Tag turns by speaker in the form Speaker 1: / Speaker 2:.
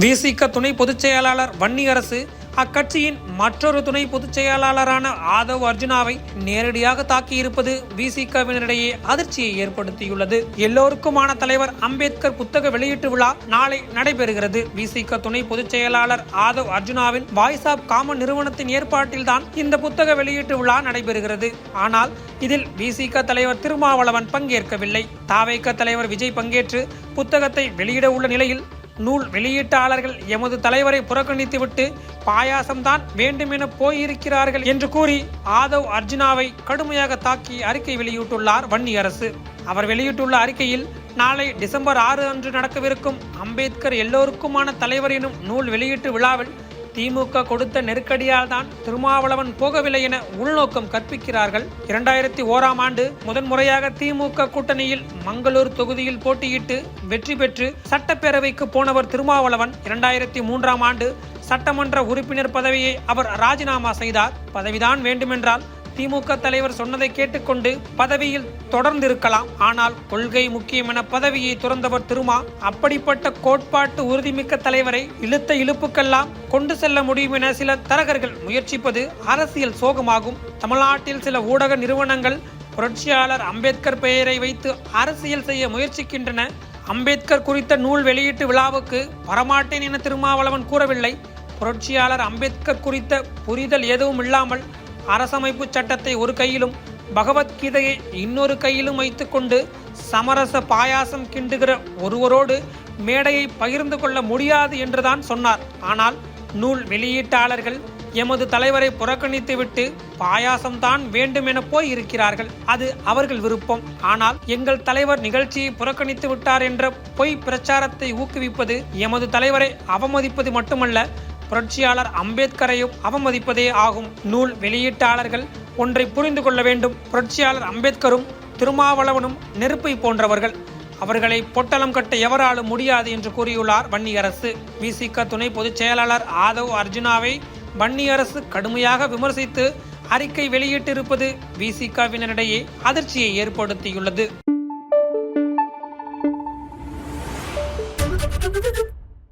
Speaker 1: விசிக துணை பொதுச் செயலாளர் வன்னியரசு அக்கட்சியின் மற்றொரு துணை பொதுச் செயலாளரான ஆதவ் அர்ஜுனாவை நேரடியாக தாக்கியிருப்பது விசிகவினரிடையே அதிர்ச்சியை ஏற்படுத்தியுள்ளது. எல்லோருக்குமான தலைவர் அம்பேத்கர் புத்தக வெளியீட்டு விழா நாளை நடைபெறுகிறது. விசிக துணை பொதுச் செயலாளர் ஆதவ் அர்ஜுனாவின் வாய்ஸ் ஆப் காமன் நிறுவனத்தின் ஏற்பாட்டில்தான் இந்த புத்தக வெளியீட்டு விழா நடைபெறுகிறது. ஆனால் இதில் விசிக தலைவர் திருமாவளவன் பங்கேற்கவில்லை. தாவேக தலைவர் விஜய் பங்கேற்று புத்தகத்தை வெளியிட உள்ள நிலையில் நூல் வெளியீட்டாளர்கள் எமது தலைவரை புறக்கணித்துவிட்டு பாயாசம்தான் வேண்டும் என போயிருக்கிறார்கள் என்று கூறி ஆதவ் அர்ஜுனாவை கடுமையாக தாக்கி அறிக்கை வெளியிட்டுள்ளார் வன்னியரசு. அவர் வெளியிட்டுள்ள அறிக்கையில் நாளை டிசம்பர் 6 அன்று நடக்கவிருக்கும் அம்பேத்கர் எல்லோருக்குமான தலைவர் எனும் நூல் வெளியீட்டு விழாவில் திமுக கொடுத்த நெருக்கடியால் தான் திருமாவளவன் போகவில்லை என உள்நோக்கம் கற்பிக்கிறார்கள். 2001ஆம் ஆண்டு முதன்முறையாக திமுக கூட்டணியில் மங்களூர் தொகுதியில் போட்டியிட்டு வெற்றி பெற்று சட்டப்பேரவைக்கு போனவர் திருமாவளவன். 2003ஆம் ஆண்டு சட்டமன்ற உறுப்பினர் பதவியை அவர் ராஜினாமா செய்தார். பதவிதான் வேண்டுமென்றால் திமுக தலைவர் சொன்னதை கேட்டுக்கொண்டு பதவியில் தொடர்ந்திருக்கலாம். ஆனால் கொள்கை முக்கியம் என பதவியை துறந்தவர் திருமா. அப்படிப்பட்ட கோட்பாட்டு உறுதிமிக்க தலைவரை இழுத்த இழுப்புக்கெல்லாம் கொண்டு செல்ல முடியும் என சில தரகர்கள் முயற்சிப்பது அரசியல் சோகமாகும். தமிழ்நாட்டில் சில ஊடக நிறுவனங்கள் புரட்சியாளர் அம்பேத்கர் பெயரை வைத்து அரசியல் செய்ய முயற்சிக்கின்றன. அம்பேத்கர் குறித்த நூல் வெளியீட்டு விழாவுக்கு வரமாட்டேன் என திருமாவளவன் கூறவில்லை. புரட்சியாளர் அம்பேத்கர் குறித்த புரிதல் எதுவும் இல்லாமல் அரசமைப்பு சட்டத்தை ஒரு கையிலும் பகவத்கீதையை இன்னொரு கையிலும் வைத்துக்கொண்டு சமரச பாயாசம் கிண்டுகிற ஒருவரோடு மேடையை பகிர்ந்து கொள்ள முடியாது என்றுதான் சொன்னார். ஆனால் நூல் வெளியீட்டாளர்கள் எமது தலைவரை புறக்கணித்துவிட்டு பாயாசம்தான் வேண்டும் என போய் இருக்கிறார்கள். அது அவர்கள் விருப்பம். ஆனால் எங்கள் தலைவர் நிகழ்ச்சியை புறக்கணித்து விட்டார் என்ற பொய் பிரச்சாரத்தை ஊக்குவிப்பது எமது தலைவரை அவமதிப்பது மட்டுமல்ல, புரட்சியாளர் அம்பேத்கரையும் அவமதிப்பதே ஆகும். நூல் வெளியீட்டாளர்கள் ஒன்றை புரிந்து கொள்ள வேண்டும். புரட்சியாளர் அம்பேத்கரும் திருமாவளவனும் நெருப்பை போன்றவர்கள். அவர்களை பொட்டலம் கட்ட எவராலும் முடியாது என்று கூறியுள்ளார் வன்னியரசு. விசிக துணை பொதுச் செயலாளர் ஆதவ் அர்ஜுனாவை வன்னியரசு கடுமையாக விமர்சித்து அறிக்கை வெளியிட்டிருப்பது விசிகவினரிடையே அதிர்ச்சியை ஏற்படுத்தியுள்ளது.